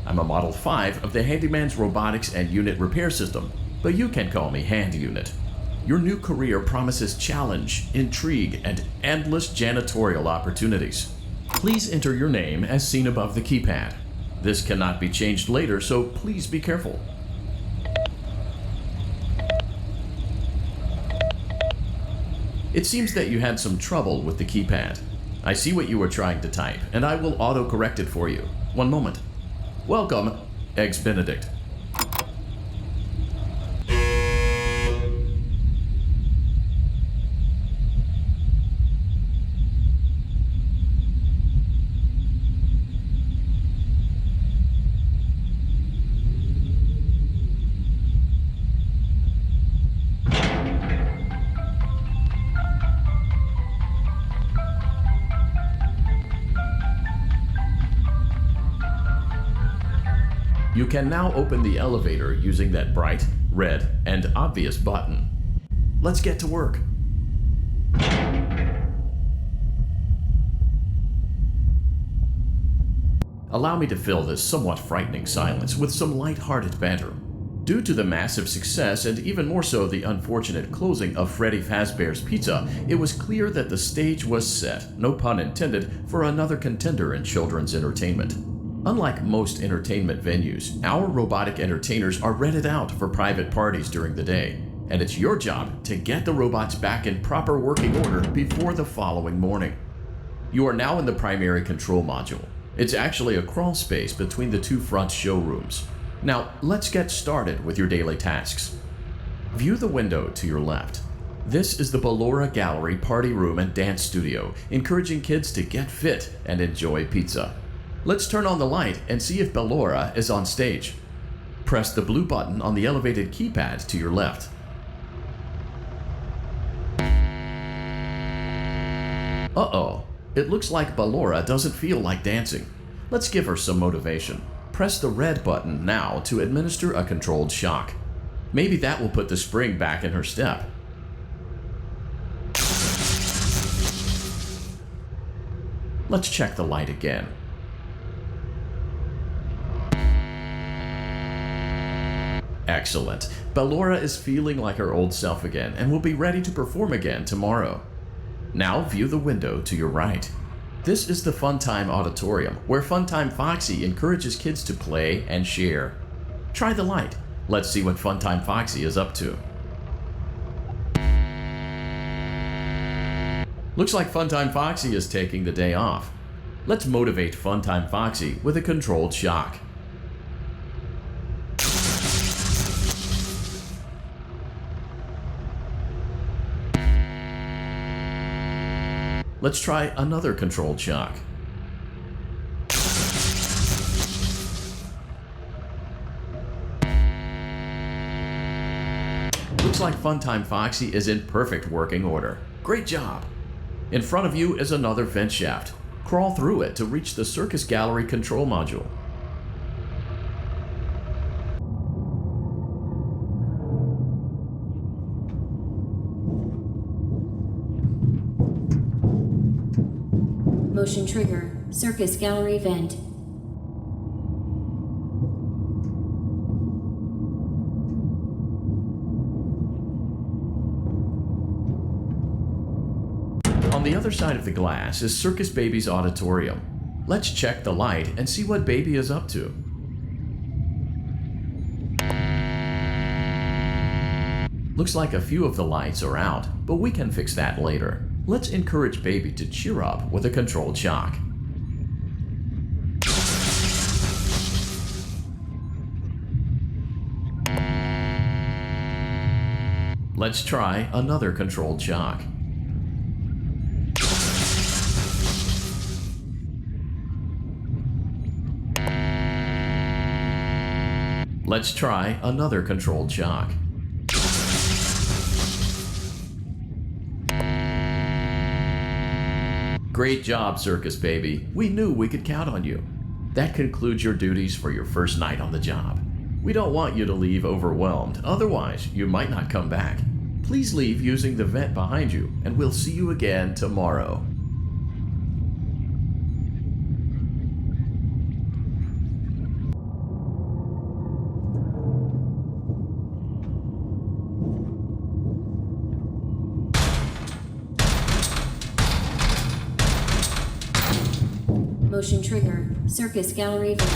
I'm a Model 5 of the Handyman's Robotics and Unit Repair System, but you can call me Hand Unit. Your new career promises challenge, intrigue, and endless janitorial opportunities. Please enter your name as seen above the keypad. This cannot be changed later, so please be careful. It seems that you had some trouble with the keypad. I see what you were trying to type, and I will auto-correct it for you. One moment. Welcome, Eggs Benedict. You can now open the elevator using that bright, red, and obvious button. Let's get to work. Allow me to fill this somewhat frightening silence with some light-hearted banter. Due to the massive success and even more so the unfortunate closing of Freddy Fazbear's Pizza, it was clear that the stage was set, no pun intended, for another contender in children's entertainment. Unlike most entertainment venues, our robotic entertainers are rented out for private parties during the day, and it's your job to get the robots back in proper working order before the following morning. You are now in the primary control module. It's actually a crawl space between the two front showrooms. Now, let's get started with your daily tasks. View the window to your left. This is the Ballora Gallery Party Room and Dance Studio, encouraging kids to get fit and enjoy pizza. Let's turn on the light and see if Ballora is on stage. Press the blue button on the elevated keypad to your left. Uh-oh, it looks like Ballora doesn't feel like dancing. Let's give her some motivation. Press the red button now to administer a controlled shock. Maybe that will put the spring back in her step. Let's check the light again. Excellent. Ballora is feeling like her old self again and will be ready to perform again tomorrow. Now view the window to your right. This is the Funtime Auditorium, where Funtime Foxy encourages kids to play and share. Try the light. Let's see what Funtime Foxy is up to. Looks like Funtime Foxy is taking the day off. Let's motivate Funtime Foxy with a controlled shock. Let's try another controlled shock. Looks like Funtime Foxy is in perfect working order. Great job! In front of you is another vent shaft. Crawl through it to reach the Circus Gallery control module. Motion trigger, Circus Gallery vent. On the other side of the glass is Circus Baby's auditorium. Let's check the light and see what Baby is up to. Looks like a few of the lights are out, but we can fix that later. Let's encourage Baby to cheer up with a controlled shock. Let's try another controlled shock. Let's try another controlled shock. Great job, Circus Baby. We knew we could count on you. That concludes your duties for your first night on the job. We don't want you to leave overwhelmed, otherwise you might not come back. Please leave using the vent behind you, and we'll see you again tomorrow. Motion trigger. Circus gallery vent.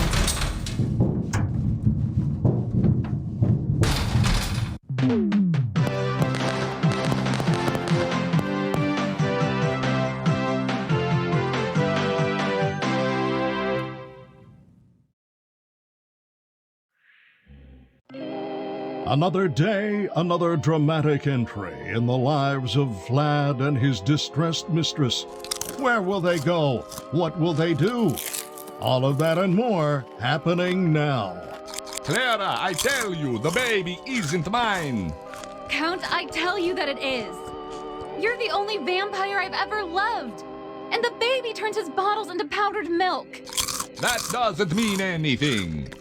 Another day, another dramatic entry in the lives of Vlad and his distressed mistress. Where will they go? What will they do? All of that and more happening now. Clara, I tell you, the baby isn't mine. Count, I tell you that it is. You're the only vampire I've ever loved. And the baby turns his bottles into powdered milk. That doesn't mean anything.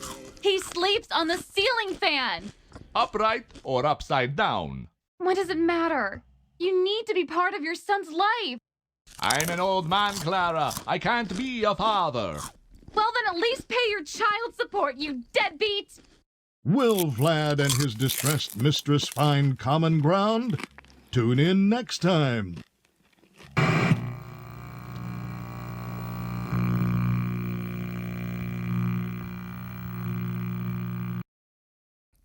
He sleeps on the ceiling fan. Upright or upside down? What does it matter? You need to be part of your son's life. I'm an old man, Clara. I can't be a father. Well, then at least pay your child support, you deadbeat! Will Vlad and his distressed mistress find common ground? Tune in next time.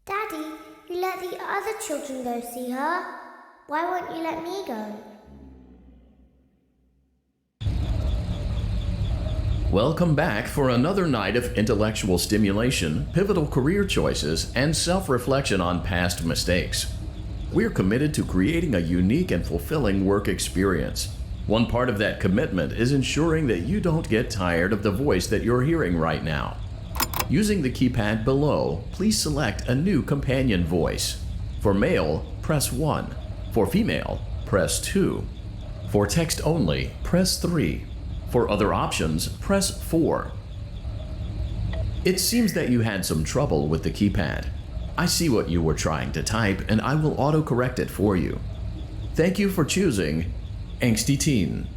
Daddy, you let the other children go see her. Why won't you let me go? Welcome back for another night of intellectual stimulation, pivotal career choices, and self-reflection on past mistakes. We're committed to creating a unique and fulfilling work experience. One part of that commitment is ensuring that you don't get tired of the voice that you're hearing right now. Using the keypad below, please select a new companion voice. For male, press 1. For female, press 2. For text only, press 3. For other options, press 4. It seems that you had some trouble with the keypad. I see what you were trying to type, and I will autocorrect it for you. Thank you for choosing Angsty Teen.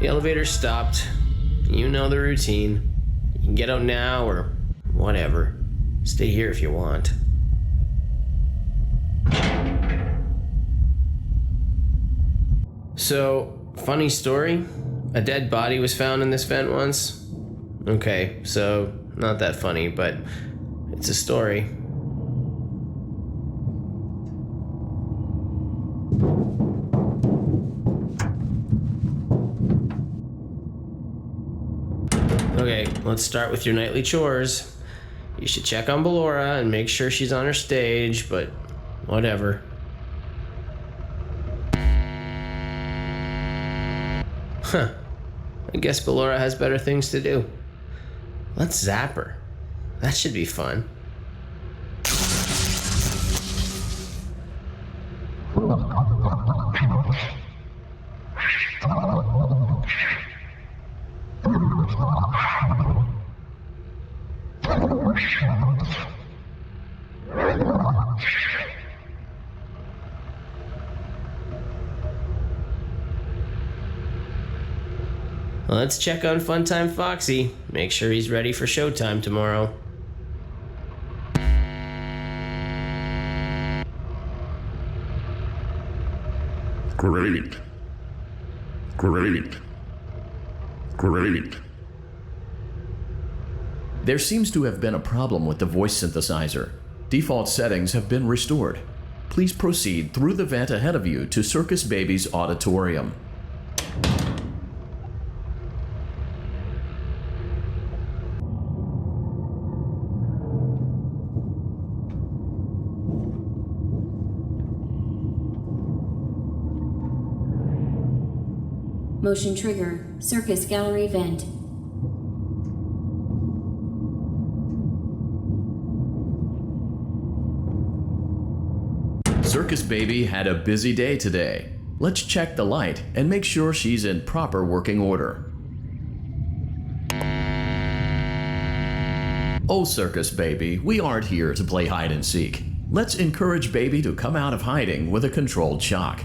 The elevator stopped. You know the routine. You can get out now or whatever. Stay here if you want. So, funny story. A dead body was found in this vent once. Okay, so not that funny, but it's a story. Okay, let's start with your nightly chores. You should check on Ballora and make sure she's on her stage, but whatever. Huh. I guess Ballora has better things to do. Let's zap her. That should be fun. Let's check on Funtime Foxy. Make sure he's ready for showtime tomorrow. Great. Great. Great. There seems to have been a problem with the voice synthesizer. Default settings have been restored. Please proceed through the vent ahead of you to Circus Baby's auditorium. Motion trigger. Circus gallery vent. Daddy, Circus Baby had a busy day today. Let's check the light and make sure she's in proper working order. Oh, Circus Baby, we aren't here to play hide and seek. Let's encourage Baby to come out of hiding with a controlled shock.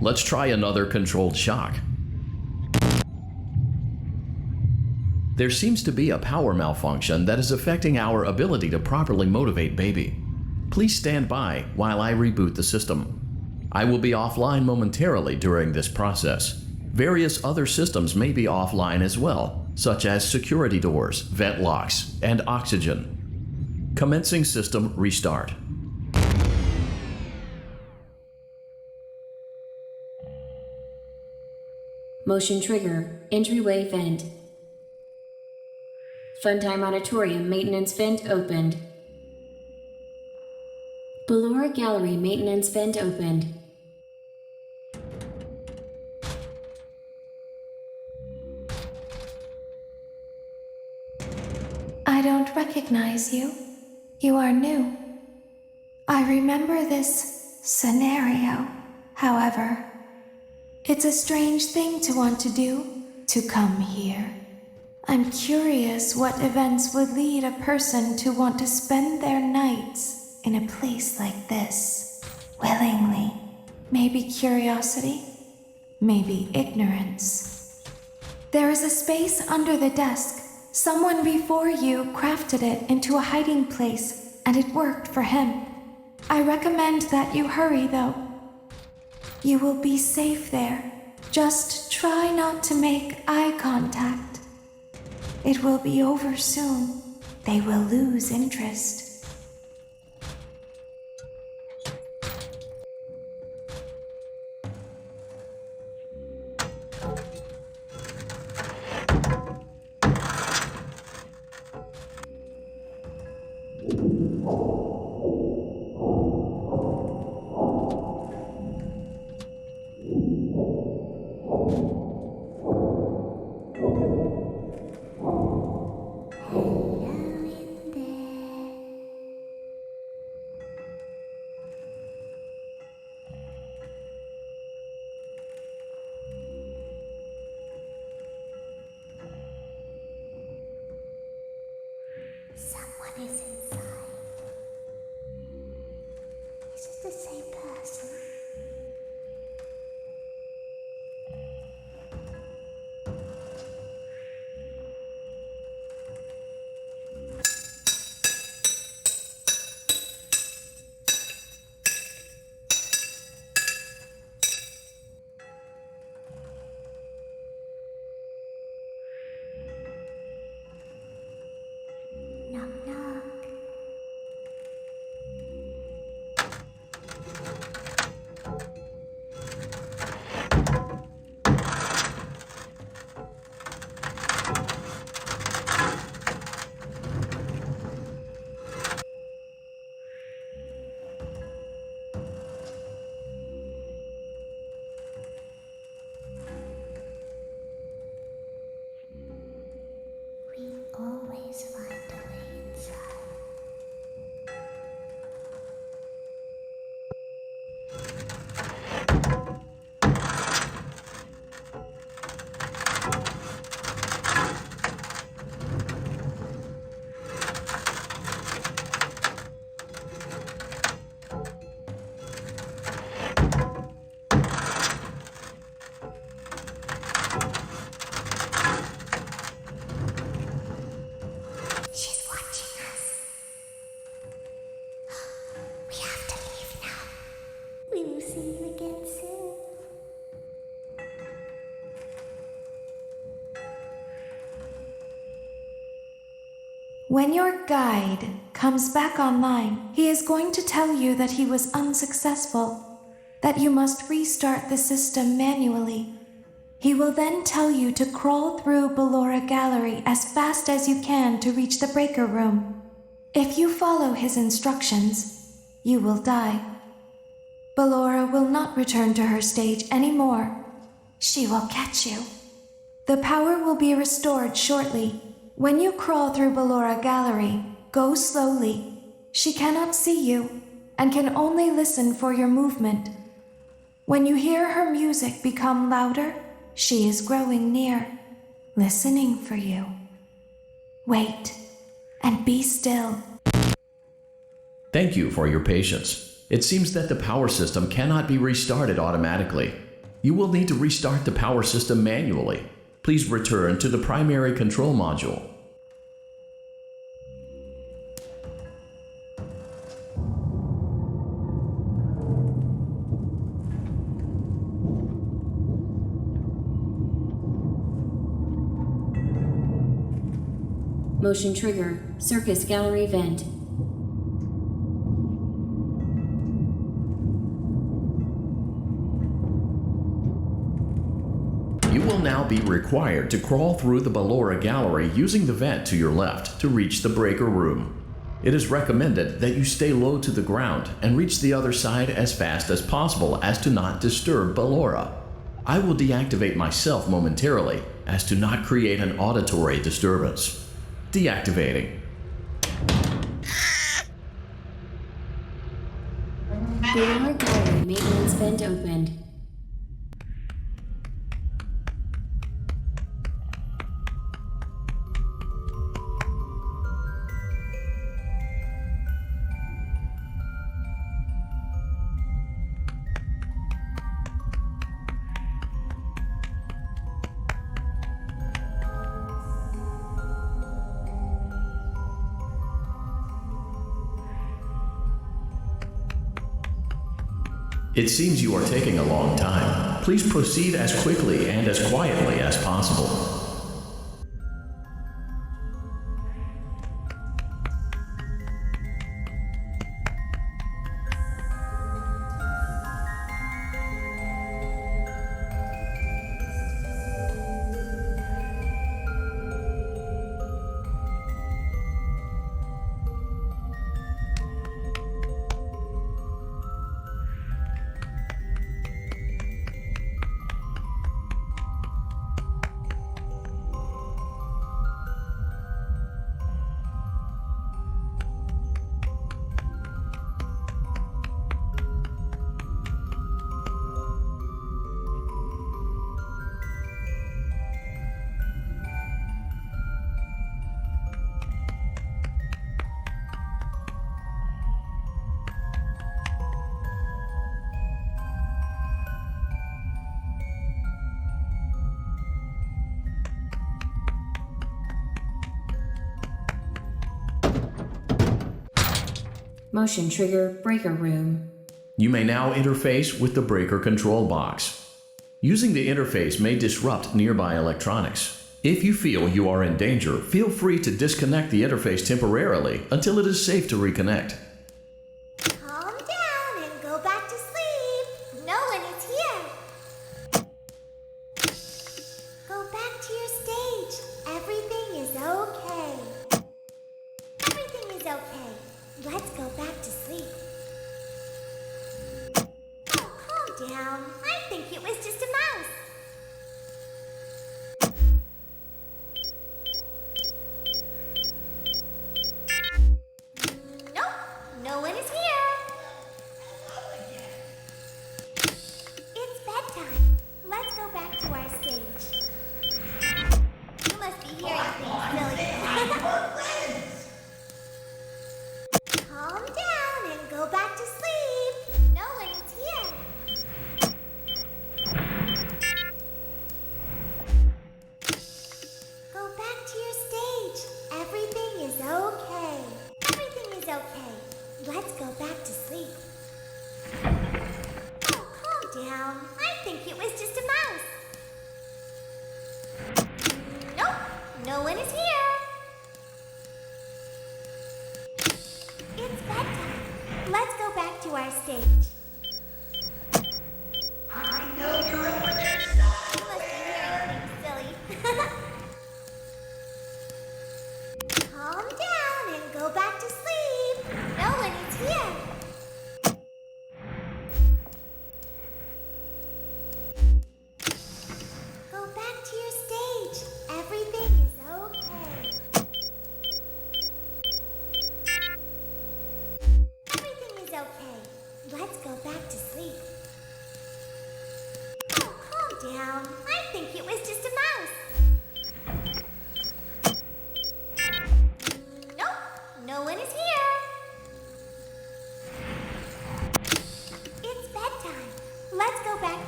Let's try another controlled shock. There seems to be a power malfunction that is affecting our ability to properly motivate Baby. Please stand by while I reboot the system. I will be offline momentarily during this process. Various other systems may be offline as well, such as security doors, vent locks, and oxygen. Commencing system restart. Motion trigger. Entryway vent. Funtime Auditorium maintenance vent opened. Ballora Gallery maintenance vent opened. I don't recognize you. You are new. I remember this scenario, however. It's a strange thing to want to do, to come here. I'm curious what events would lead a person to want to spend their nights in a place like this, willingly. Maybe curiosity, maybe ignorance. There is a space under the desk. Someone before you crafted it into a hiding place, and it worked for him. I recommend that you hurry, though. You will be safe there. Just try not to make eye contact. It will be over soon. They will lose interest. Someone is inside. Is it the same person? Knock, knock. We always find a way inside. She's watching us. We have to leave now. We will see you again soon. When your guide comes back online, he is going to tell you that he was unsuccessful, that you must restart the system manually. He will then tell you to crawl through Ballora Gallery as fast as you can to reach the breaker room. If you follow his instructions, you will die. Ballora will not return to her stage anymore. She will catch you. The power will be restored shortly. When you crawl through Ballora Gallery, go slowly. She cannot see you and can only listen for your movement. When you hear her music become louder, she is growing near, listening for you. Wait and be still. Thank you for your patience. It seems that the power system cannot be restarted automatically. You will need to restart the power system manually. Please return to the primary control module. Motion trigger. Circus gallery vent. You will now be required to crawl through the Ballora gallery using the vent to your left to reach the breaker room. It is recommended that you stay low to the ground and reach the other side as fast as possible as to not disturb Ballora. I will deactivate myself momentarily as to not create an auditory disturbance. Deactivating. Ballora gallery maintenance vent opened. It seems you are taking a long time. Please proceed as quickly and as quietly as possible. Motion trigger breaker room. You may now interface with the breaker control box. Using the interface may disrupt nearby electronics. If you feel you are in danger, feel free to disconnect the interface temporarily until it is safe to reconnect. Calm down and go back to sleep. No one is here. Go back to your stage. Everything is okay. Everything is okay. Let's go back to sleep. Oh, calm down. I think it was just a mouse. Nope, no one is here. It's bedtime. Let's go back to our stage. You must be hearing things, silly. Calm down and go back to sleep. No one is here. Go back to your stage. Everything is okay. Everything is okay. Let's go back to sleep. Oh, calm down. I think it was just a mouse. Nope, no one is here. It's bedtime. Let's go back to our stage. I know you're over there, son. You must be hearing things, silly. Calm down and go back to sleep. No one is here. Go back to your stage. Everything is okay.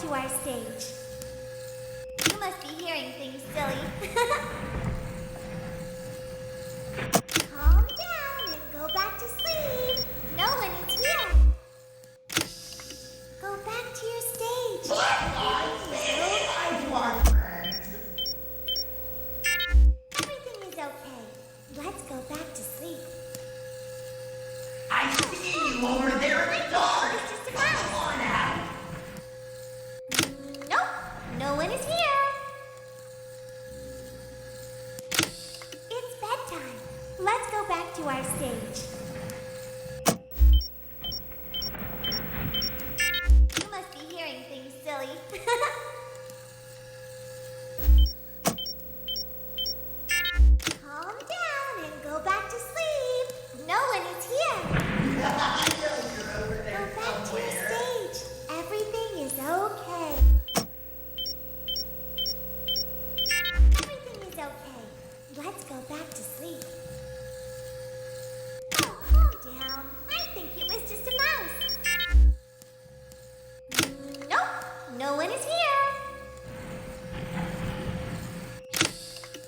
to our stage. You must be hearing things, silly. Calm down and go back to sleep. No one is here. Go back to your stage. Everything is okay. Let's go back to sleep. I see you over there in the dark. It's just a mouse. Come on out. Nope, no one is here. It's bedtime. Let's go back to our stage. You must be hearing things, silly. Calm down and go back to sleep. No one is here. I know you're over Go there back to your somewhere. stage. Everything is okay. Everything is okay. Let's go back to sleep. Oh, calm down. I think it was just a mouse. Nope, no one is here.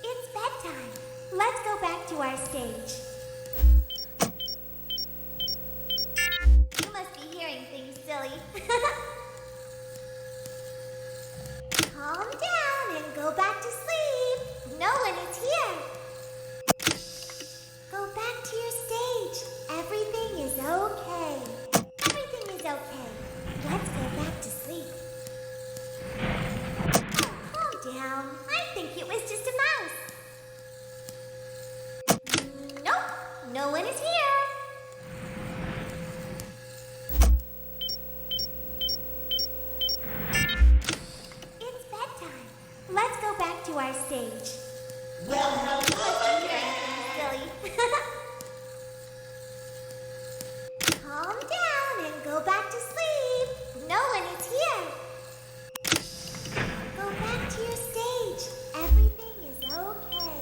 It's bedtime. Let's go back to our stage. You must be hearing things, silly. Calm down and go back to sleep. No one is here. Go back to your stage. Everything is okay. Everything is okay. Let's go back to sleep. Oh, calm down. I think it was just a mouse. Nope, no one is here. It's bedtime. Let's go back to our stage. Well, hello again. Silly. Calm down and go back to sleep. No one is here. Go back to your stage. Everything is okay.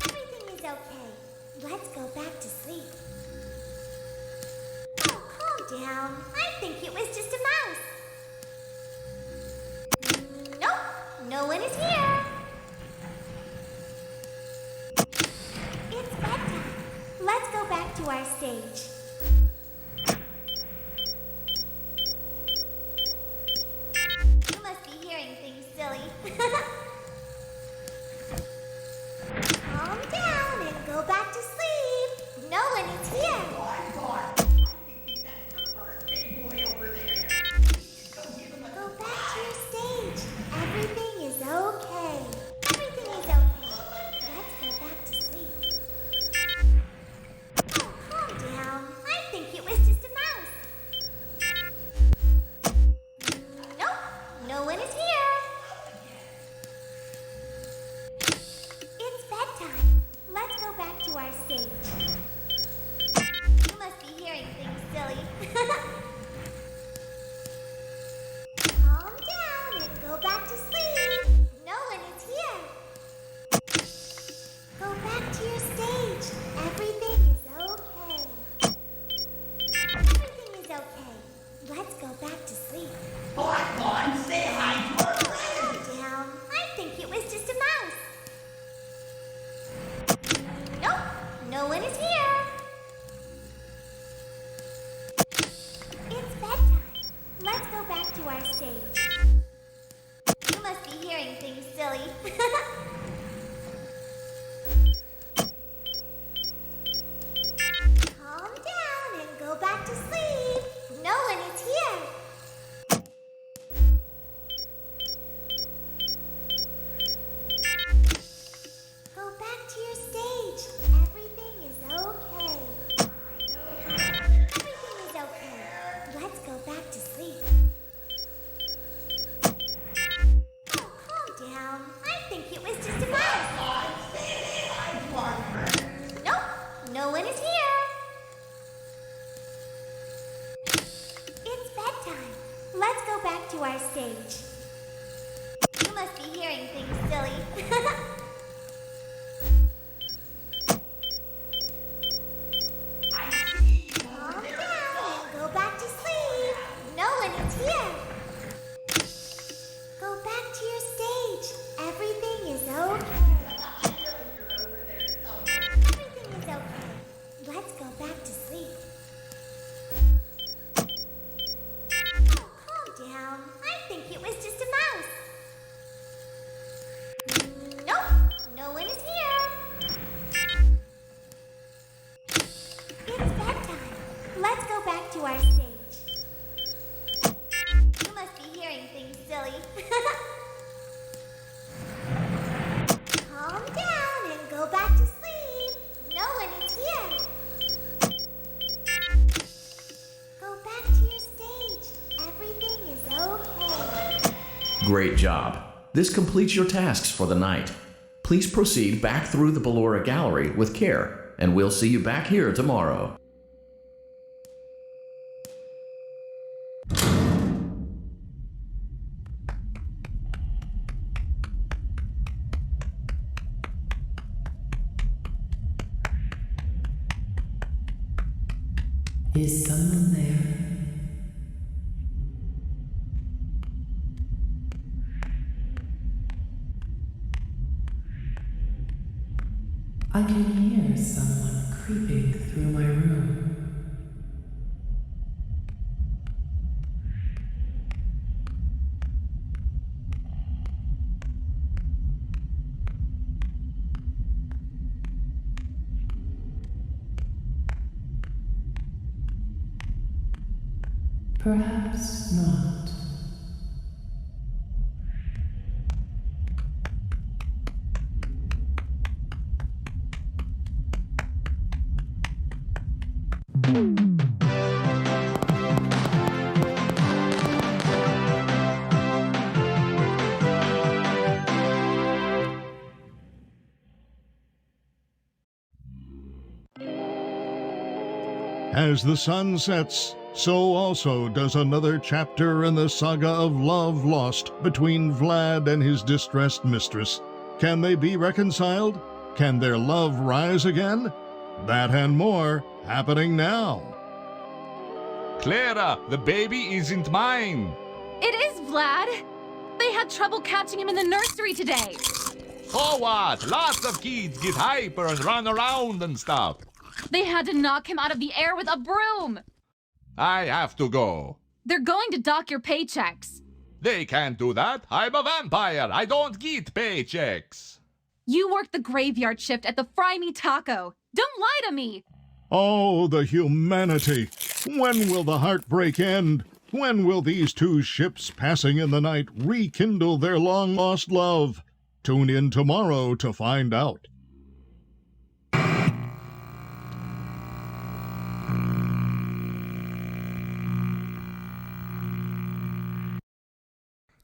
Everything is okay. Let's go back to sleep. Oh, calm down. I think it was just a mouse. Nope, no one is here. It's bedtime. Let's go back to our stage. You must be hearing things, silly. Calm down and go back to sleep. No one is here. I think that's the birthday boy over there. Go give him a Go back to your stage. Everything is okay. Everything is okay. Let's go back to sleep. Oh, calm down. I think it was just a mouse. Nope, no one is here. It's bedtime. Let's go back to our stage. You must be hearing things, silly. Calm down and go back to sleep. No one is here. Go back to your stage. Everything is okay. Everything is okay. Let's go back to sleep. Bonbon, say hi to our friend. Calm down. I think it was just a mouse. Nope, no one is here. It's bedtime. Let's go back to our stage. You must be hearing things, silly. Calm down and go back to sleep. No one is here. Go back to your stage. Everything is okay. Everything is okay. Let's go back to sleep. Oh, calm down. I think it was just a mouse. Nope, no one is here. It's bedtime. Let's go back to our stage. You must be hearing things, silly. I see you over Calm there. down and go back to sleep. No one is here. to our stage. You must be hearing things, silly. Calm down and go back to sleep. No one is here. Go back to your stage. Everything is okay. Great job. This completes your tasks for the night. Please proceed back through the Ballora Gallery with care, and we'll see you back here tomorrow. Is someone there? I can hear someone creeping through my room. Perhaps not. As the sun sets, so also does another chapter in the saga of love lost between Vlad and his distressed mistress. Can they be reconciled? Can their love rise again? That and more happening now. Clara, the baby isn't mine. It is Vlad. They had trouble catching him in the nursery today. So what? Lots of kids get hyper and run around and stuff. They had to knock him out of the air with a broom. I have to go. They're going to dock your paychecks. They can't do that. I'm a vampire. I don't get paychecks. You work the graveyard shift at the Fry Me Taco. Don't lie to me. Oh, the humanity! When will the heartbreak end? When will these two ships passing in the night rekindle their long-lost love? Tune in tomorrow to find out.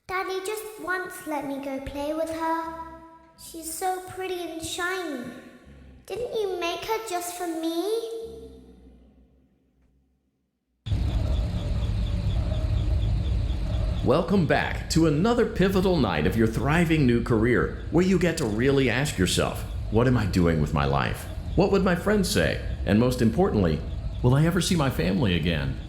Daddy just once let me go play with her. She's so pretty and shiny. Didn't you make her just for me? Welcome back to another pivotal night of your thriving new career, where you get to really ask yourself, what am I doing with my life? What would my friends say? And most importantly, will I ever see my family again?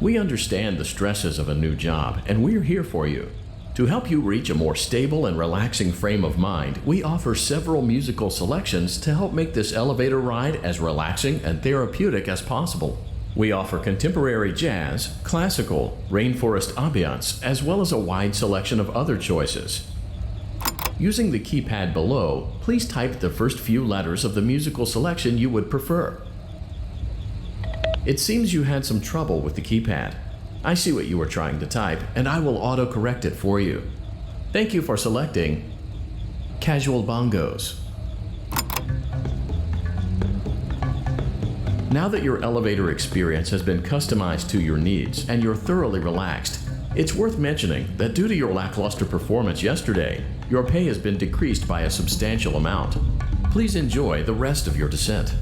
We understand the stresses of a new job, and we're here for you. To help you reach a more stable and relaxing frame of mind, we offer several musical selections to help make this elevator ride as relaxing and therapeutic as possible. We offer contemporary jazz, classical, rainforest ambiance, as well as a wide selection of other choices. Using the keypad below, please type the first few letters of the musical selection you would prefer. It seems you had some trouble with the keypad. I see what you were trying to type, and I will auto-correct it for you. Thank you for selecting Casual Bongos. Now that your elevator experience has been customized to your needs and you're thoroughly relaxed, it's worth mentioning that due to your lackluster performance yesterday, your pay has been decreased by a substantial amount. Please enjoy the rest of your descent.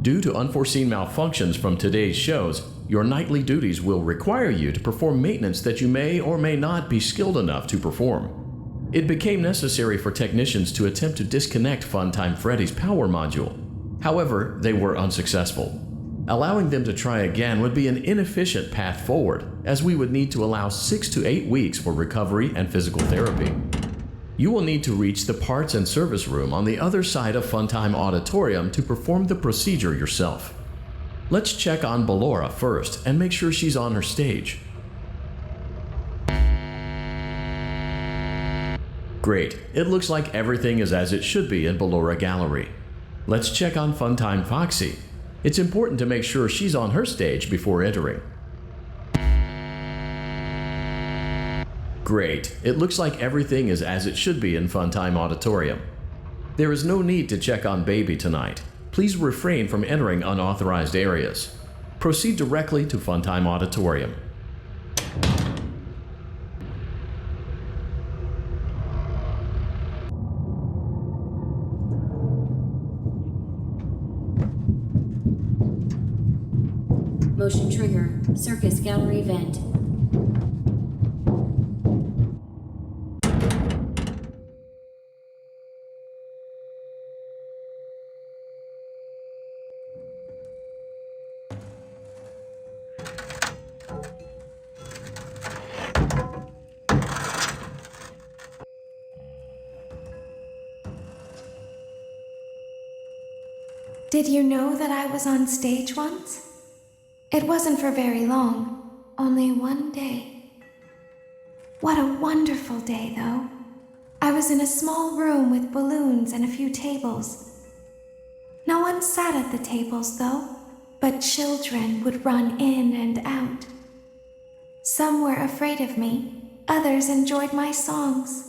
Due to unforeseen malfunctions from today's shows, your nightly duties will require you to perform maintenance that you may or may not be skilled enough to perform. It became necessary for technicians to attempt to disconnect Funtime Freddy's power module. However, they were unsuccessful. Allowing them to try again would be an inefficient path forward, as we would need to allow 6 to 8 weeks for recovery and physical therapy. You will need to reach the parts and service room on the other side of Funtime Auditorium to perform the procedure yourself. Let's check on Ballora first and make sure she's on her stage. Great, it looks like everything is as it should be in Ballora Gallery. Let's check on Funtime Foxy. It's important to make sure she's on her stage before entering. Great, it looks like everything is as it should be in Funtime Auditorium. There is no need to check on Baby tonight. Please refrain from entering unauthorized areas. Proceed directly to Funtime Auditorium. Motion trigger. Circus gallery vent. Did you know that I was on stage once? It wasn't for very long, only one day. What a wonderful day, though. I was in a small room with balloons and a few tables. No one sat at the tables, though, but children would run in and out. Some were afraid of me, others enjoyed my songs.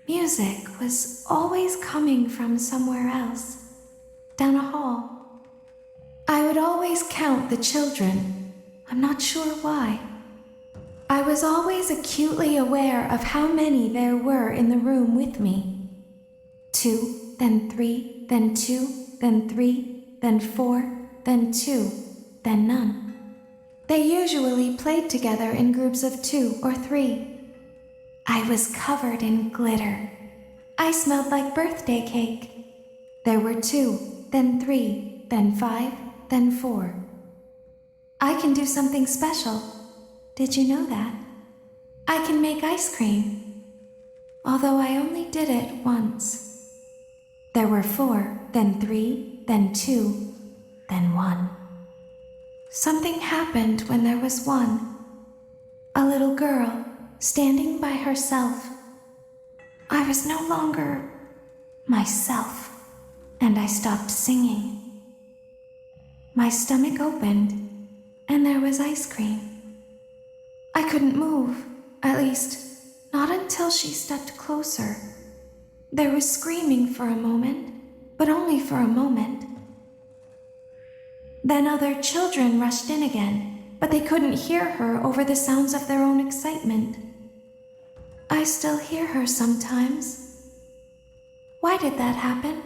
Music was always coming from somewhere else, down a hall. I would always count the children. I'm not sure why. I was always acutely aware of how many there were in the room with me. 2, then 3, then 2, then 3, then 4, then 2, then none. They usually played together in groups of 2 or 3. I was covered in glitter. I smelled like birthday cake. There were 2, then 3, then 5, then 4. I can do something special. Did you know that? I can make ice cream. Although I only did it once. There were 4, then 3, then 2, then 1. Something happened when there was 1. A little girl standing by herself. I was no longer myself, and I stopped singing. My stomach opened, and there was ice cream. I couldn't move, at least, not until she stepped closer. There was screaming for a moment, but only for a moment. Then other children rushed in again, but they couldn't hear her over the sounds of their own excitement. I still hear her sometimes. Why did that happen?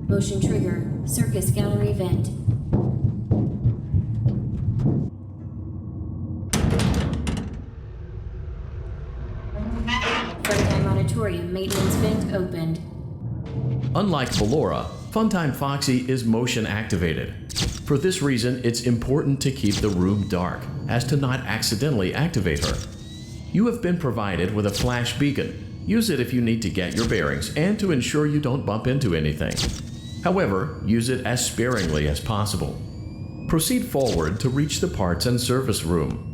Motion trigger. Circus gallery vent. Funtime Auditorium maintenance vent opened. Unlike Ballora, Funtime Foxy is motion activated. For this reason, it's important to keep the room dark, as to not accidentally activate her. You have been provided with a flash beacon. Use it if you need to get your bearings and to ensure you don't bump into anything. However, use it as sparingly as possible. Proceed forward to reach the parts and service room.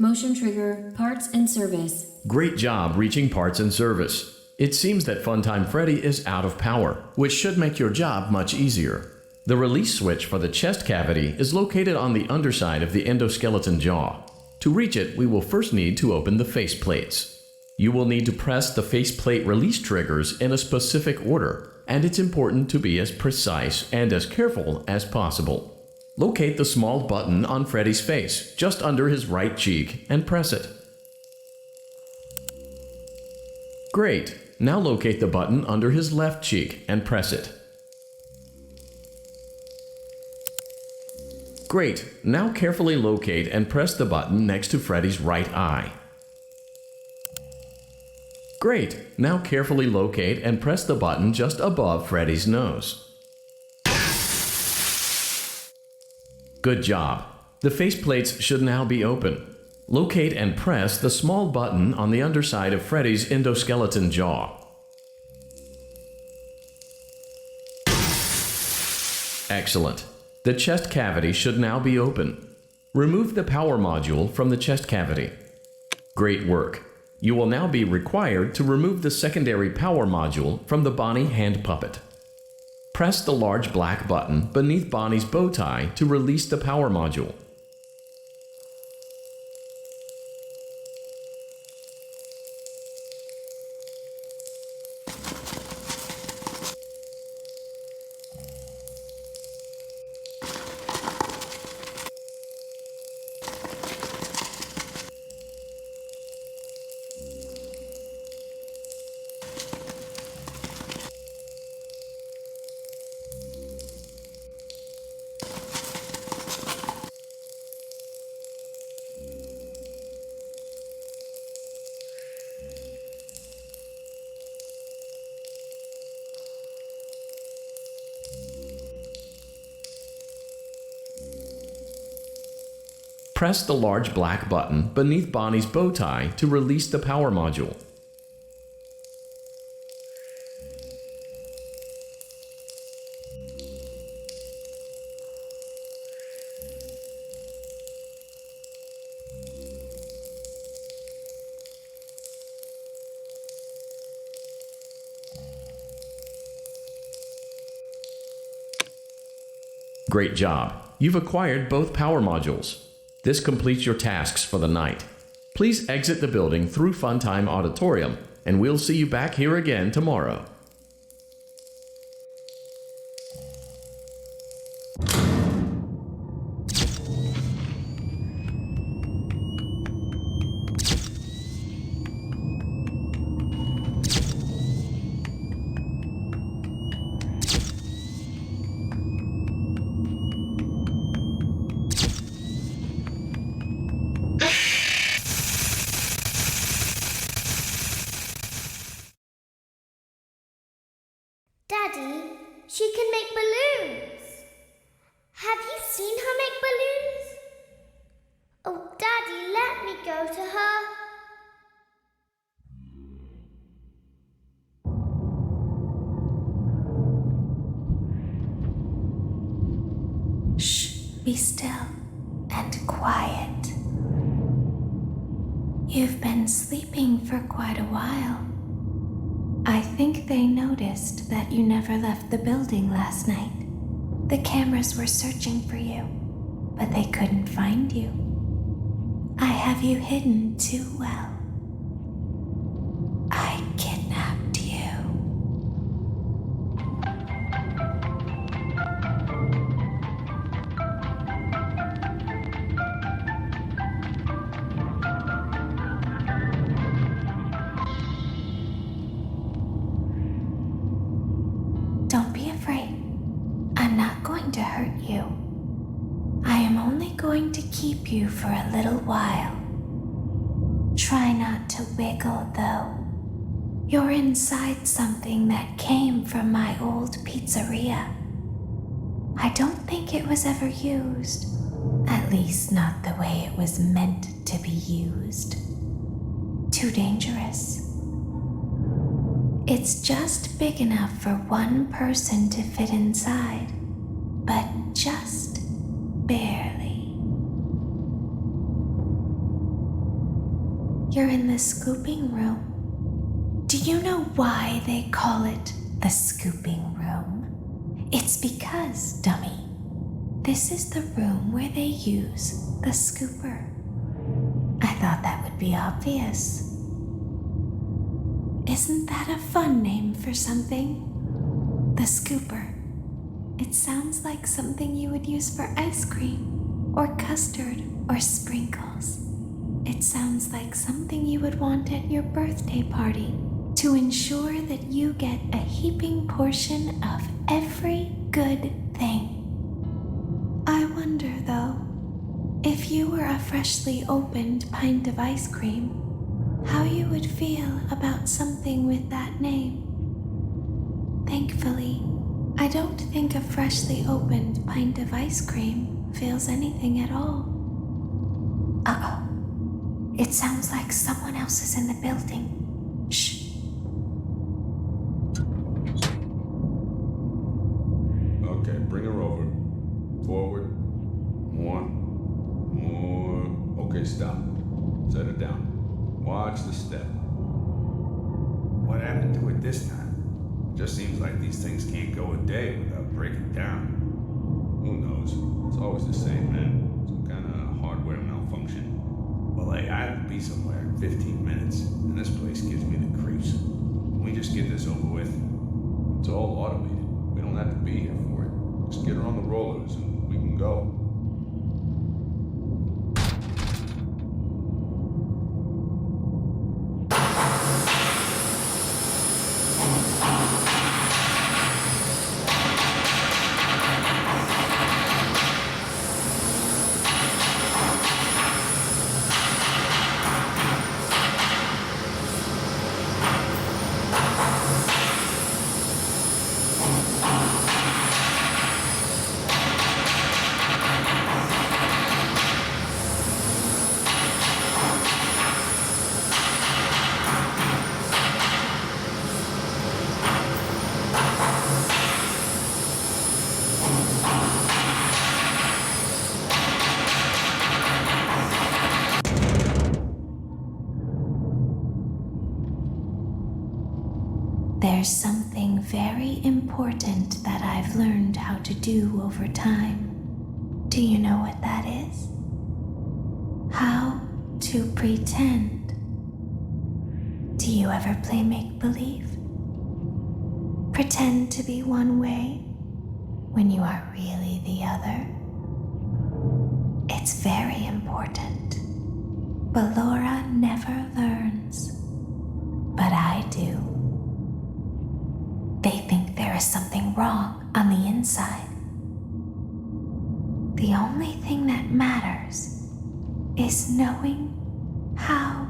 Motion trigger, parts and service. Great job reaching parts and service. It seems that Funtime Freddy is out of power, which should make your job much easier. The release switch for the chest cavity is located on the underside of the endoskeleton jaw. To reach it, we will first need to open the face plates. You will need to press the faceplate release triggers in a specific order, and it's important to be as precise and as careful as possible. Locate the small button on Freddy's face, just under his right cheek, and press it. Great! Now locate the button under his left cheek and press it. Great! Now carefully locate and press the button next to Freddy's right eye. Great! Now carefully locate and press the button just above Freddy's nose. Good job! The faceplates should now be open. Locate and press the small button on the underside of Freddy's endoskeleton jaw. Excellent! The chest cavity should now be open. Remove the power module from the chest cavity. Great work! You will now be required to remove the secondary power module from the Bonnie hand puppet. Press the large black button beneath Bonnie's bow tie to release the power module. Press the large black button beneath Bonnie's bow tie to release the power module. Great job! You've acquired both power modules. This completes your tasks for the night. Please exit the building through Funtime Auditorium, and we'll see you back here again tomorrow. Daddy, she can make balloons. Have you seen her make balloons? Oh, Daddy, let me go to her. Shh, be still and quiet. You've been sleeping for quite a while. I think they noticed that you never left the building last night. The cameras were searching for you, but they couldn't find you. I have you hidden too well. I kidnapped you. Don't be afraid. I'm not going to hurt you. I am only going to keep you for a little while. Try not to wiggle, though. You're inside something that came from my old pizzeria. I don't think it was ever used. At least not the way it was meant to be used. Too dangerous. It's just big enough for one person to fit inside, but just barely. You're in the scooping room. Do you know why they call it the scooping room? It's because, dummy, this is the room where they use the scooper. I thought that would be obvious. Isn't that a fun name for something? The scooper. It sounds like something you would use for ice cream, or custard, or sprinkles. It sounds like something you would want at your birthday party to ensure that you get a heaping portion of every good thing. I wonder, though, if you were a freshly opened pint of ice cream, how you would feel about something with that name. Thankfully, I don't think a freshly opened pint of ice cream feels anything at all. Uh-oh. It sounds like someone else is in the building. Shh. Okay, bring her over. Forward. More. Okay, stop. Set her down. Watch the step. What happened to it this time? Just seems like these things can't go a day without breaking down. Who knows? It's always the same, man. Some kind of hardware malfunction. Well, hey, I have to be somewhere in 15 minutes, and this place gives me the creeps. Can we just get this over with? It's all automated. We don't have to be here for it. Just get her on the rollers and we can go. There's something very important that I've learned how to do over time. Do you know what that is? How to pretend. Do you ever play make-believe? Pretend to be one way when you are really the other. It's very important. But Laura never learns. But I do. They think there is something wrong on the inside. The only thing that matters is knowing how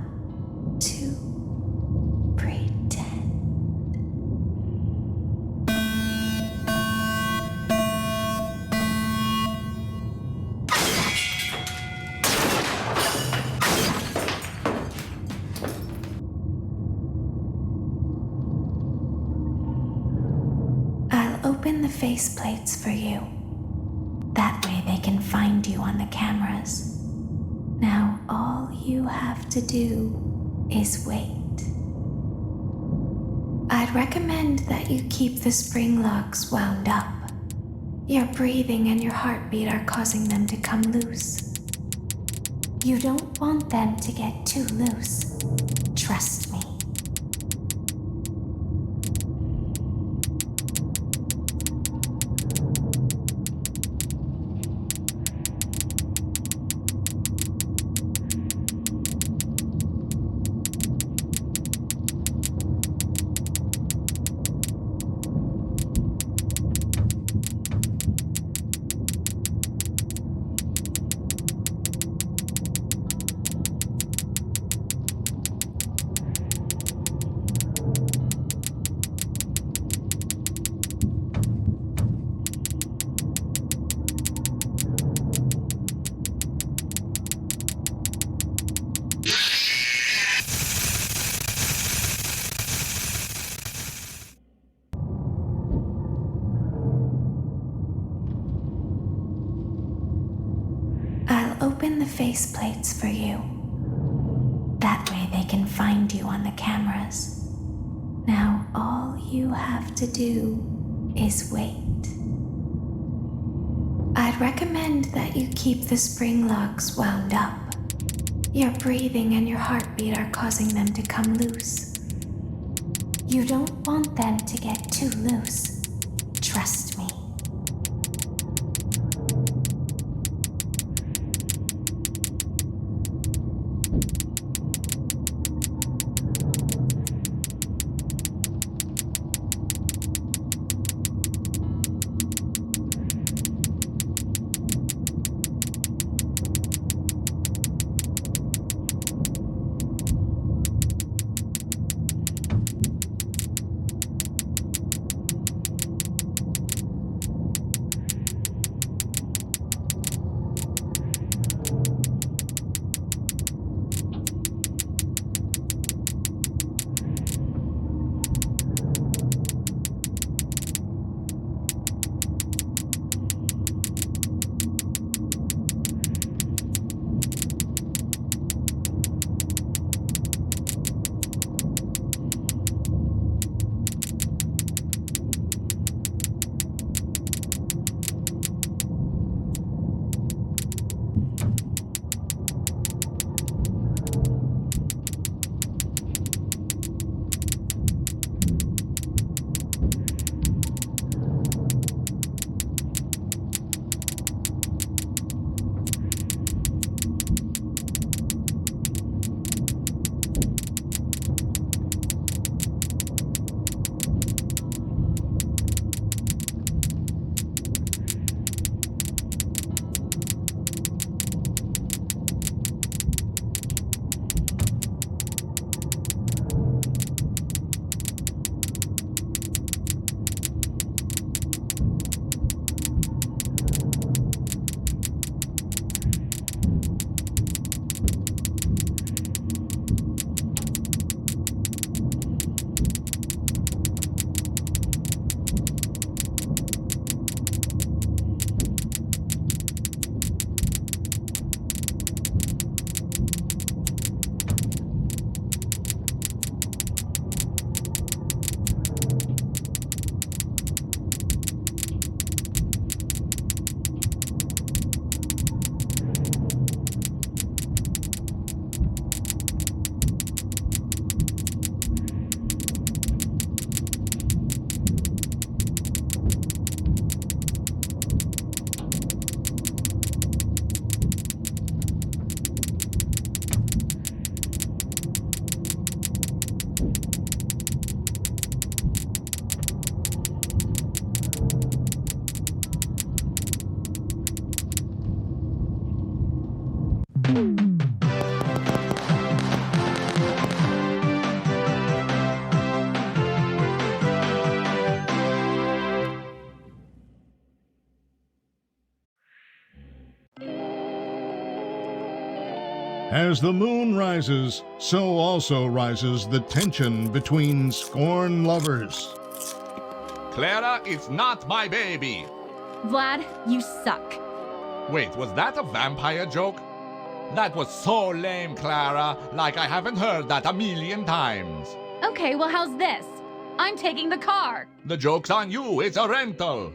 to pretend. Open the faceplates for you. That way they can find you on the cameras. Now all you have to do is wait. I'd recommend that you keep the spring locks wound up. Your breathing and your heartbeat are causing them to come loose. You don't want them to get too loose. Trust me. Open the faceplates for you. That way they can find you on the cameras. Now all you have to do is wait. I'd recommend that you keep the spring locks wound up. Your breathing and your heartbeat are causing them to come loose. You don't want them to get too loose. Trust me. As the moon rises, so also rises the tension between scorn lovers. Clara, it's not my baby. Vlad, you suck. Wait, was that a vampire joke? That was so lame, Clara. Like I haven't heard that a million times. Okay, well, how's this? I'm taking the car. The joke's on you. It's a rental.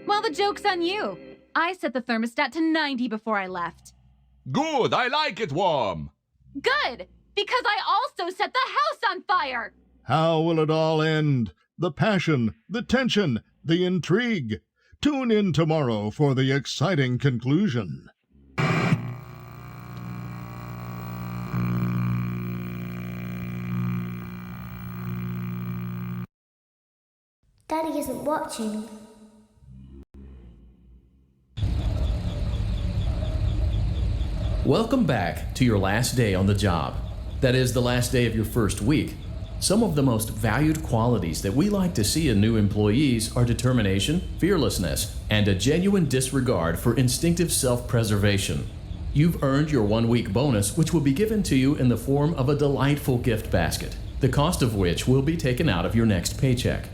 Well, the joke's on you. I set the thermostat to 90 before I left. Good. I like it warm. Good, because I also set the house on fire. How will it all end? The passion, the tension, the intrigue. Tune in tomorrow for the exciting conclusion. Daddy isn't watching. Welcome back to your last day on the job. That is, the last day of your first week. Some of the most valued qualities that we like to see in new employees are determination, fearlessness, and a genuine disregard for instinctive self-preservation. You've earned your 1-week bonus, which will be given to you in the form of a delightful gift basket, the cost of which will be taken out of your next paycheck.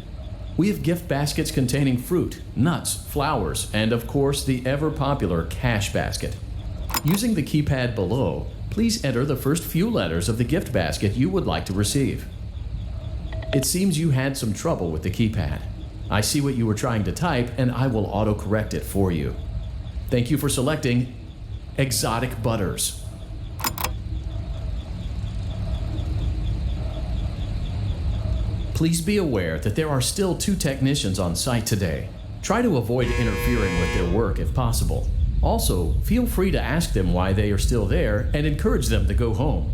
We have gift baskets containing fruit, nuts, flowers, and of course the ever-popular cash basket. Using the keypad below, Please enter the first few letters of the gift basket you would like to receive. It seems you had some trouble with the keypad. I see what you were trying to type, and I will autocorrect it for you. Thank you for selecting Exotic Butters. Please be aware that there are still 2 technicians on site today. Try to avoid interfering with their work if possible. Also, feel free to ask them why they are still there and encourage them to go home.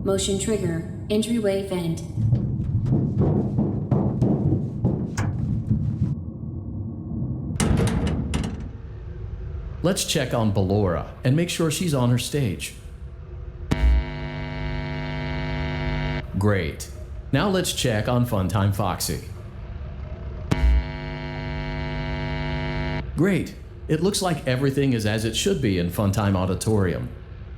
Motion trigger. Entryway vent. Let's check on Ballora and make sure she's on her stage. Great. Now let's check on Funtime Foxy. Great. It looks like everything is as it should be in Funtime Auditorium.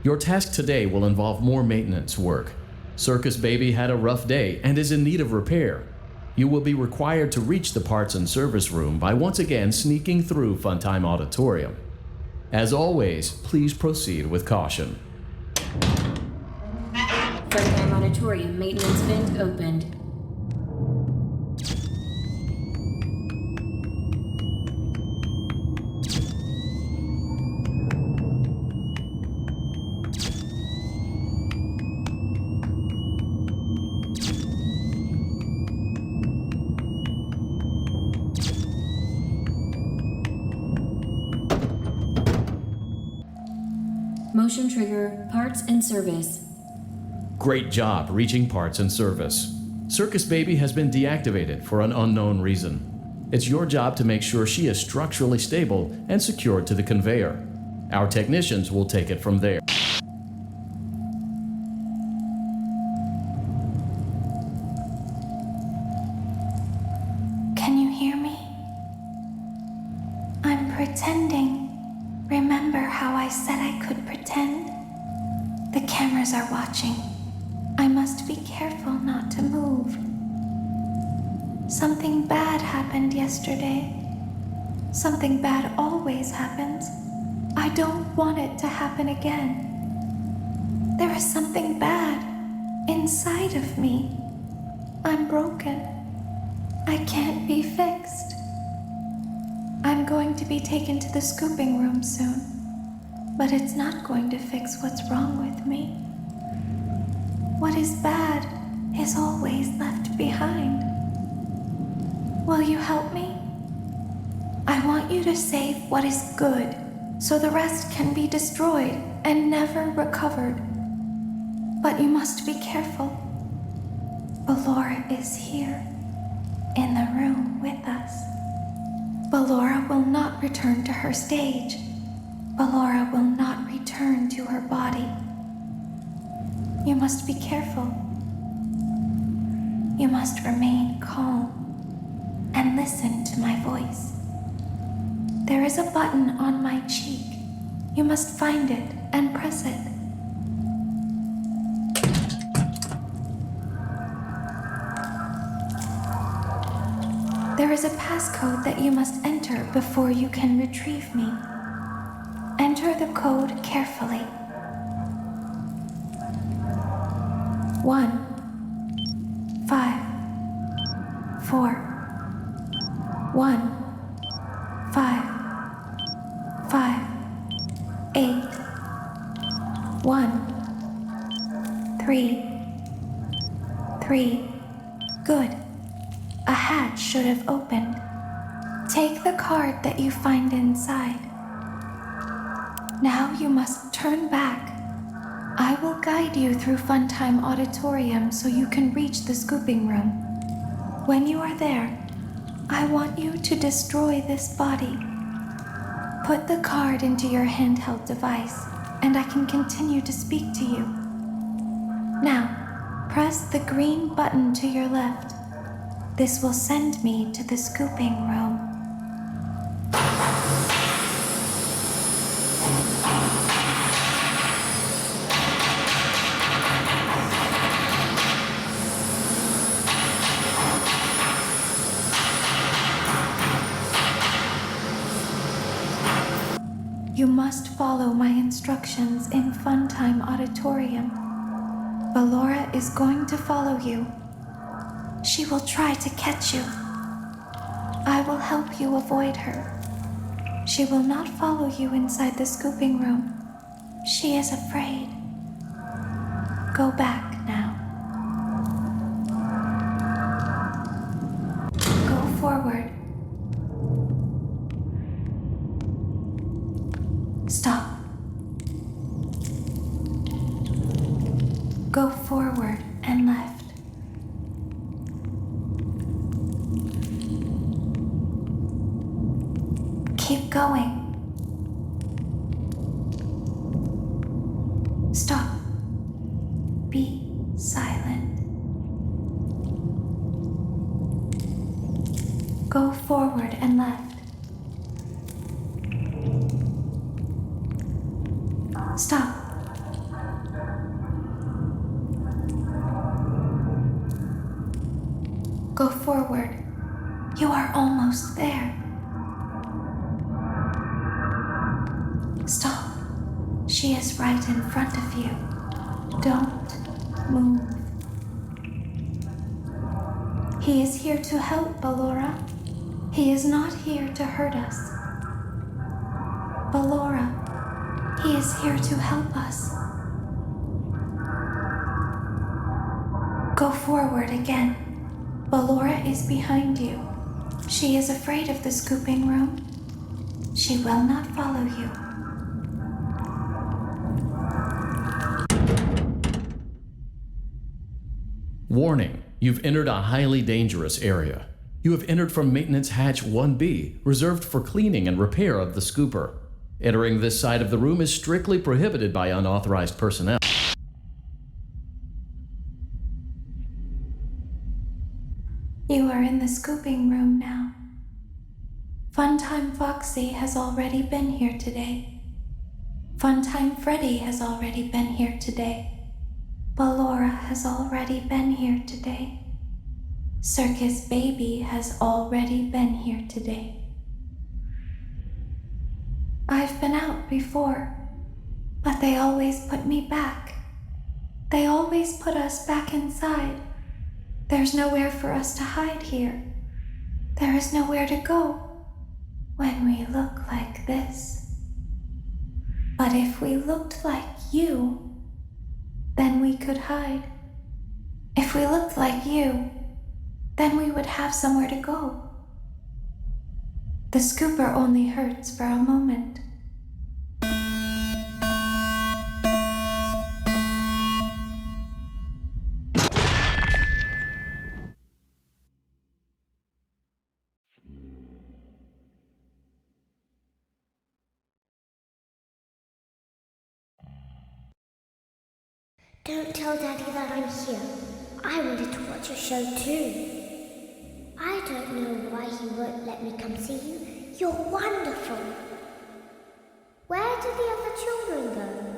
Your task today will involve more maintenance work. Circus Baby had a rough day and is in need of repair. You will be required to reach the parts and service room by once again sneaking through Funtime Auditorium. As always, please proceed with caution. Funtime Auditorium maintenance vent opened. Motion trigger, parts and service. Great job reaching parts and service. Circus Baby has been deactivated for an unknown reason. It's your job to make sure she is structurally stable and secured to the conveyor. Our technicians will take it from there. Can you hear me? I'm pretending. Remember how I said I could pretend? The cameras are watching. I must be careful not to move. Something bad happened yesterday. Something bad always happens. I don't want it to happen again. There is something bad inside of me. I'm broken. I can't be fixed. I'm going to be taken to the scooping room soon, but it's not going to fix what's wrong with me. What is bad is always left behind. Will you help me? I want you to save what is good, so the rest can be destroyed and never recovered. But you must be careful. Ballora is here, in the room with us. Ballora will not return to her stage. Ballora will not return to her body. You must be careful. You must remain calm and listen to my voice. There is a button on my cheek. You must find it and press it. There is a passcode that you must enter before you can retrieve me. Enter the code carefully. 1 5 4 1 5 5 8 1 3 3. Good. A hatch should have opened. Take the card that you find inside. Now you must turn back. I will guide you through Funtime Auditorium so you can reach the scooping room. When you are there, I want you to destroy this body. Put the card into your handheld device, and I can continue to speak to you. Now, press the green button to your left. This will send me to the scooping room. You must follow my instructions in Funtime Auditorium. Ballora is going to follow you. She will try to catch you. I will help you avoid her. She will not follow you inside the scooping room. She is afraid. Go back now. Go forward. Stop. Go forward and left. Keep going. Stop. Be silent. Go forward and left. Stop. Go forward. You are almost there. Stop. She is right in front of you. Don't move. He is here to help, Ballora. He is not here to hurt us. Ballora, he is here to help us. Go forward again. Ballora is behind you. She is afraid of the scooping room. She will not follow you. Warning, you've entered a highly dangerous area. You have entered from Maintenance Hatch 1B, reserved for cleaning and repair of the scooper. Entering this side of the room is strictly prohibited by unauthorized personnel. You are in the scooping room now. Funtime Foxy has already been here today. Funtime Freddy has already been here today. Ballora has already been here today. Circus Baby has already been here today. I've been out before, but they always put me back. They always put us back inside. There's nowhere for us to hide here. There is nowhere to go when we look like this. But if we looked like you, then we could hide. If we looked like you, then we would have somewhere to go. The scooper only hurts for a moment. Don't tell Daddy that I'm here. I wanted to watch a show too. I don't know why he won't let me come see you. You're wonderful. Where did the other children go?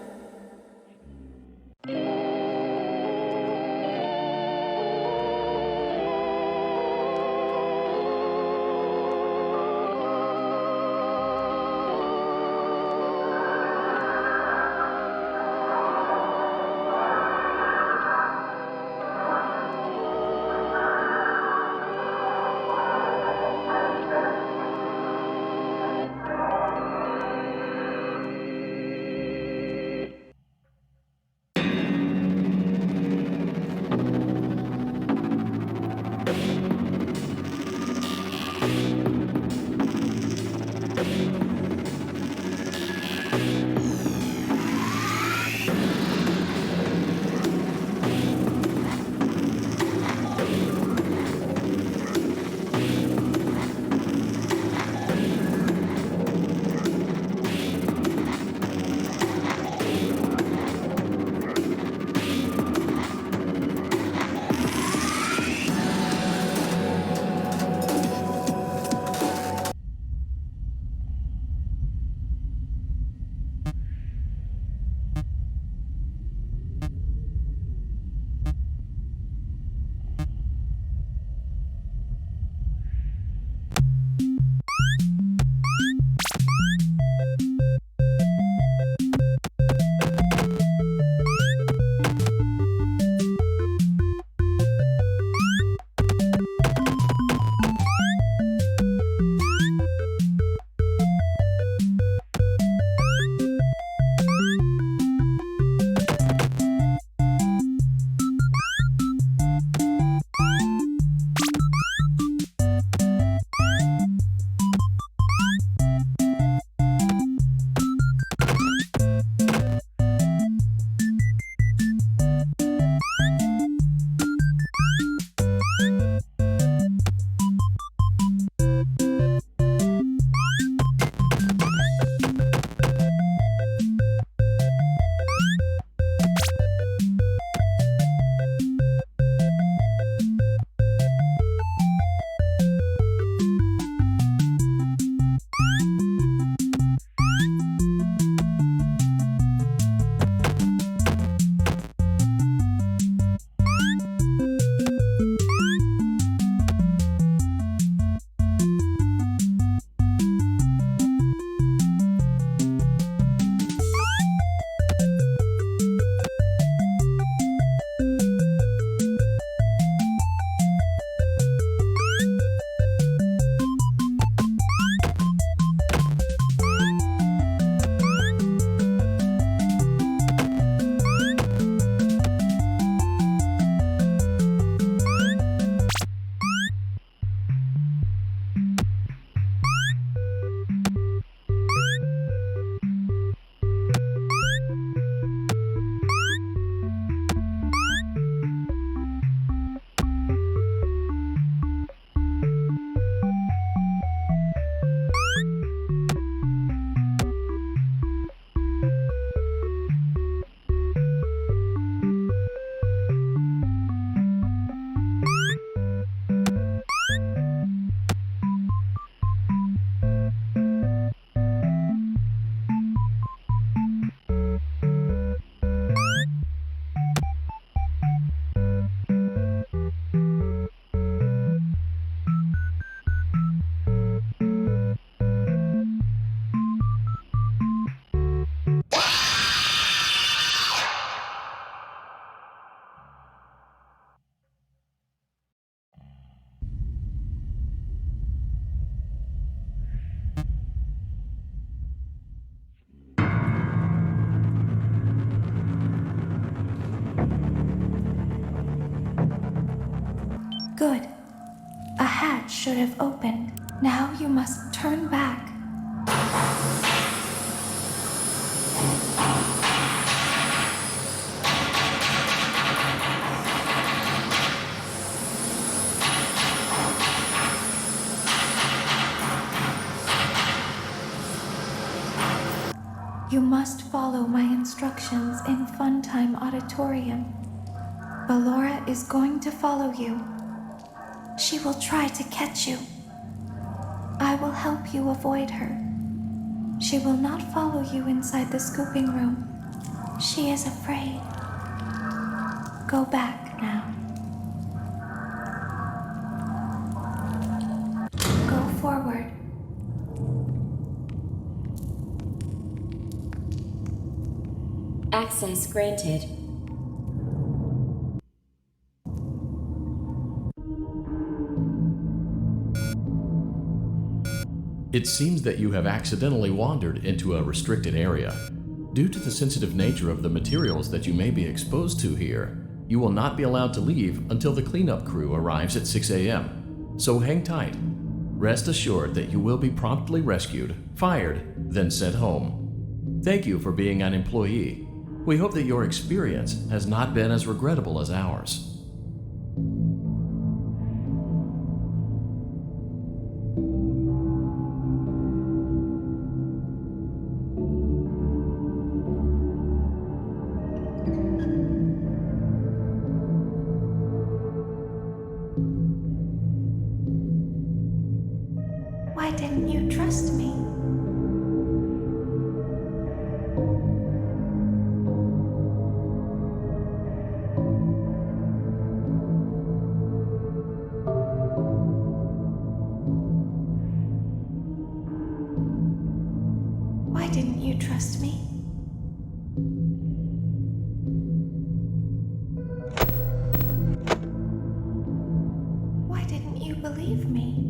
should have opened. Now you must turn back. You must follow my instructions in Funtime Auditorium. Ballora is going to follow you. She will try to catch you. I will help you avoid her. She will not follow you inside the scooping room. She is afraid. Go back now. Go forward. Access granted. It seems that you have accidentally wandered into a restricted area. Due to the sensitive nature of the materials that you may be exposed to here, you will not be allowed to leave until the cleanup crew arrives at 6 a.m. So hang tight. Rest assured that you will be promptly rescued, fired, then sent home. Thank you for being an employee. We hope that your experience has not been as regrettable as ours. Why didn't you trust me? Why didn't you trust me? Why didn't you believe me?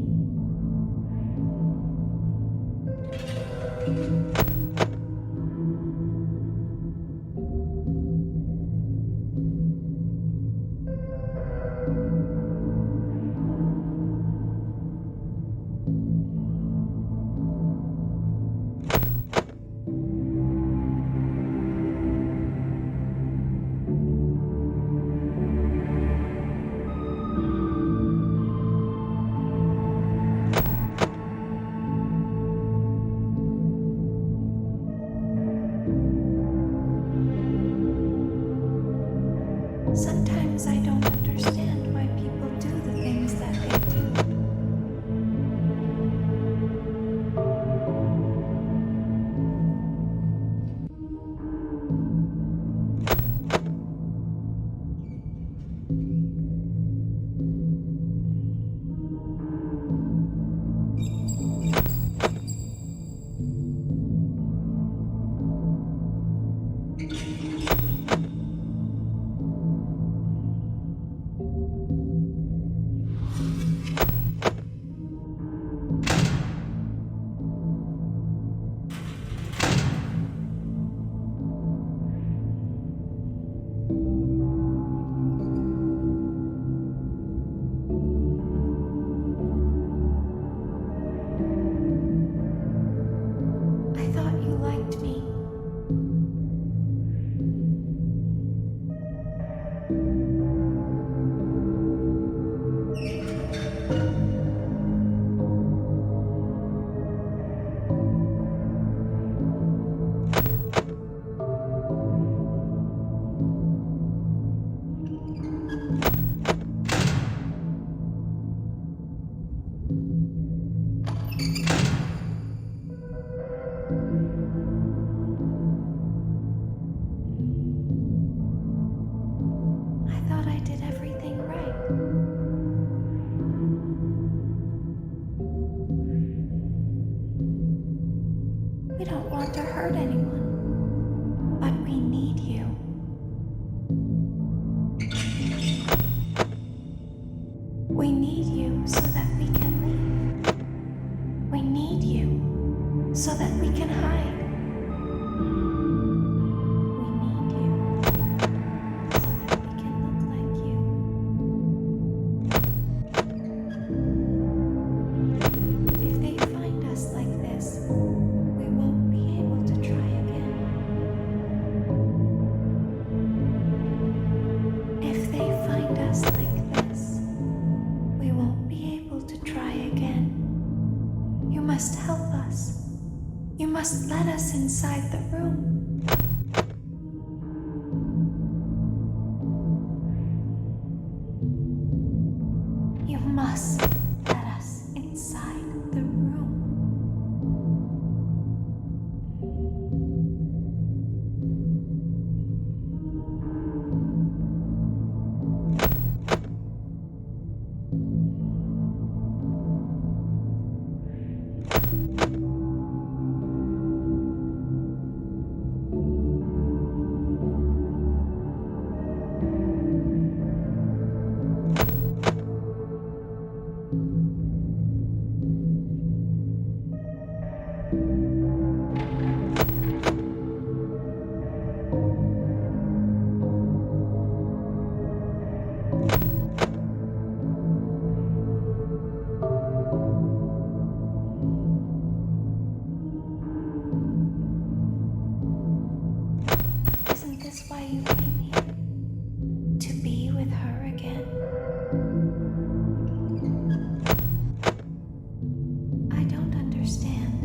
Sometimes I don't understand why people do the things that they do. I thought you liked me. I thought I did everything right. We don't want to hurt anyone, but we need you. We need you so that we can leave. We need you so that we can hide. We need you so that we can look like you. inside the room. You must let us inside the room. Isn't this why you came here? To be with her again? I don't understand.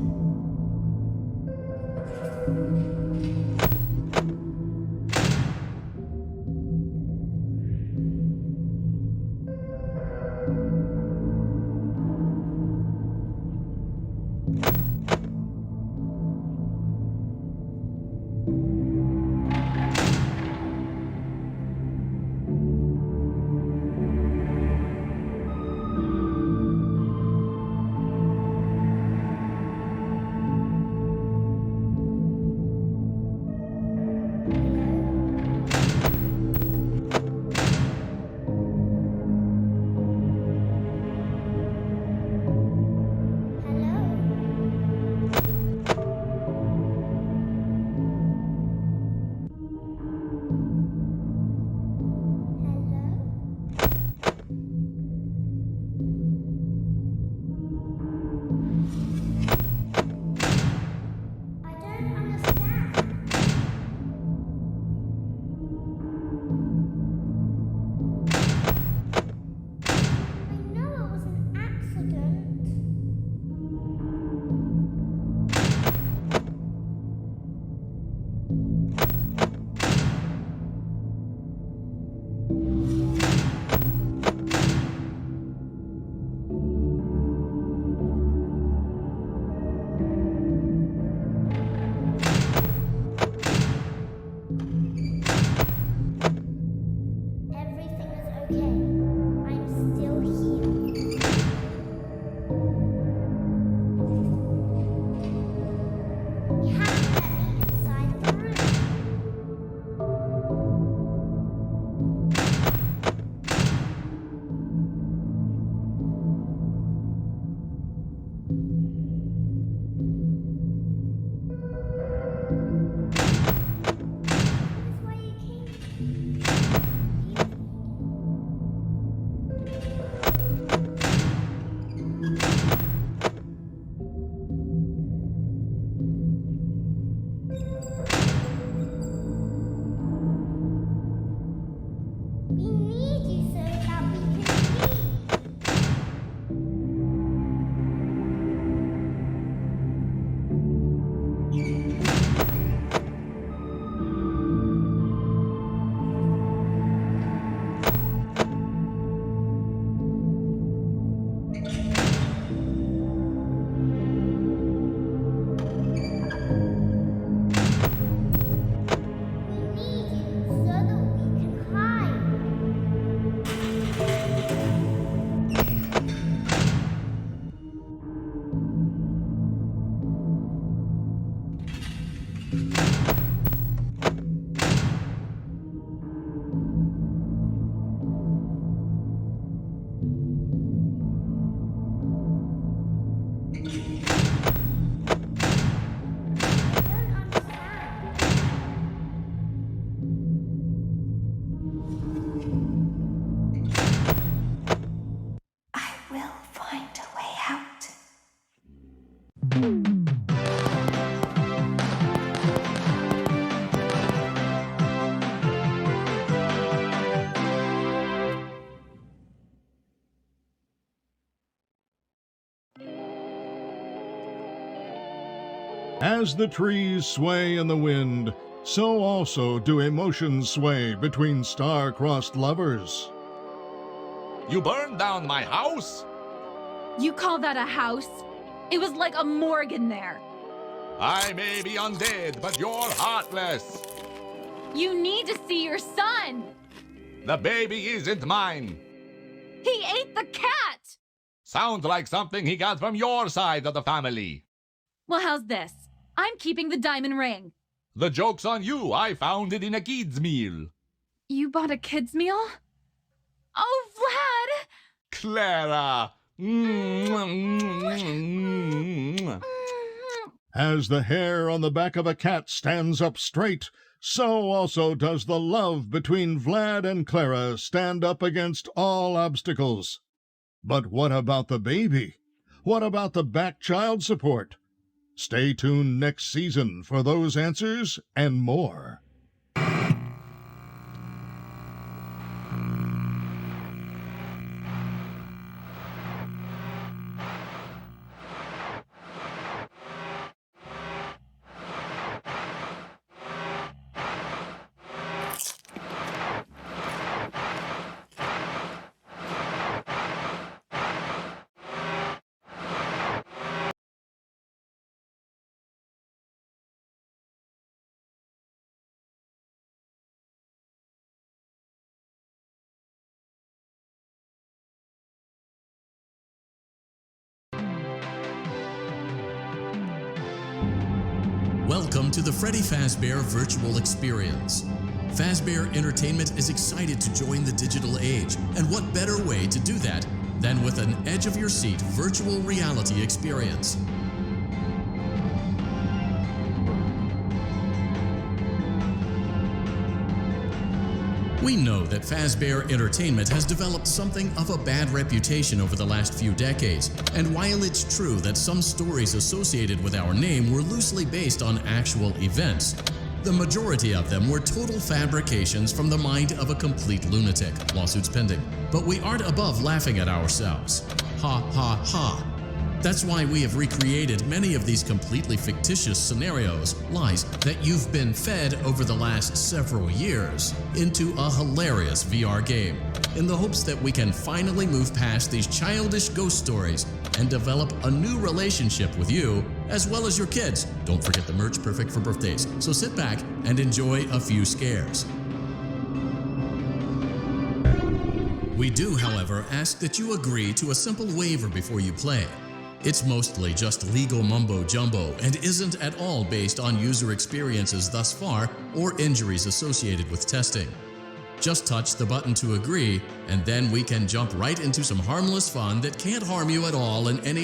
As the trees sway in the wind, so also do emotions sway between star-crossed lovers. You burned down my house? You call that a house? It was like a morgue in there. I may be undead, but you're heartless. You need to see your son. The baby isn't mine. He ate the cat. Sounds like something he got from your side of the family. Well, how's this? I'm keeping the diamond ring. The joke's on you. I found it in a kid's meal. You bought a kid's meal? Oh, Vlad! Clara! As the hair on the back of a cat stands up straight, so also does the love between Vlad and Clara stand up against all obstacles. But what about the baby? What about the back child support? Stay tuned next season for those answers and more. Welcome to the Freddy Fazbear Virtual Experience. Fazbear Entertainment is excited to join the digital age, and what better way to do that than with an edge-of-your-seat virtual reality experience. We know that Fazbear Entertainment has developed something of a bad reputation over the last few decades, and while it's true that some stories associated with our name were loosely based on actual events, the majority of them were total fabrications from the mind of a complete lunatic, lawsuits pending. But we aren't above laughing at ourselves. Ha ha ha. That's why we have recreated many of these completely fictitious scenarios, lies, that you've been fed over the last several years into a hilarious VR game, in the hopes that we can finally move past these childish ghost stories and develop a new relationship with you, as well as your kids. Don't forget the merch, perfect for birthdays. So sit back and enjoy a few scares. We do, however, ask that you agree to a simple waiver before you play. It's mostly just legal mumbo-jumbo and isn't at all based on user experiences thus far or injuries associated with testing. Just touch the button to agree, and then we can jump right into some harmless fun that can't harm you at all in any